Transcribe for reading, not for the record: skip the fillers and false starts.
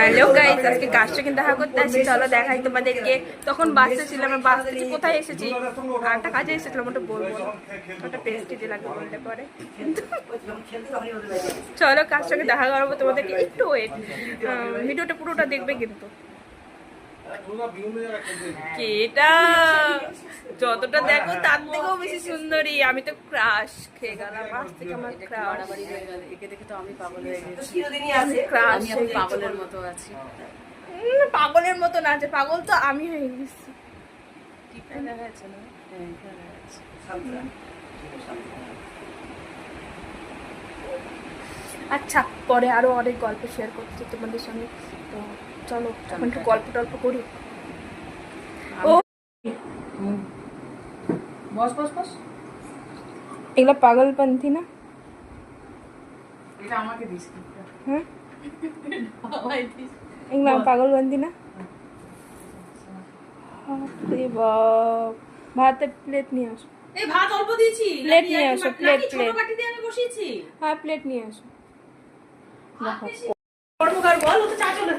Hello guys, আজকে কার সঙ্গে দেখা করতে আসছি, চলো দেখাই তোমাদেরকে। তখন বাসে ছিলাম, বাস থেকে কোথায় এসেছি, আরেকটা কাজে এসেছিলাম, ওটা বলবো না, ওটা প্রেস্টিজে লাগবে বলতে পারে। চলো কার সঙ্গে দেখা করবো তোমাদেরকে, একটু ওয়েট, ভিডিওটা পুরোটা দেখবে কিন্তু। এটা যতটা দেখো তার থেকেও বেশি সুন্দরী। আমি তো ক্রাশ খেয়ে গেলাম, আজ থেকে আমার ক্রাশ। একে দেখে তো আমি পাগল হয়ে গেছি। ক্রাশ আমি এখন পাগলের মতো আছি। পাগলের মতো না, যে পাগল তো আমি হয়ে গেছি। টিপটা দেখা যাচ্ছে না? হ্যাঁ, এখানে দেখা যাচ্ছে। আচ্ছা, পরে আরো অনেক গল্প শেয়ার করছি তোমাদের সঙ্গে, তো চলো এখন একটু গল্প টল্প করি। ও বস বস বস। এগুলো পাগলপন্থী না? এটা আমাকে দিস। হ্যাঁ, আমায় দিস। এগুলো পাগলপন্থী না? আরে বাপ, ভাতের প্লেট নিয়ে আসো। এই ভাত অল্প দিয়েছি। প্লেট নিয়ে আসো, প্লেট ছোট প্লেট। বাটি দিয়ে আমি বসিয়েছি। হ্যাঁ, প্লেট নিয়ে আসো। কর্মকার বল, ও তো চা চলে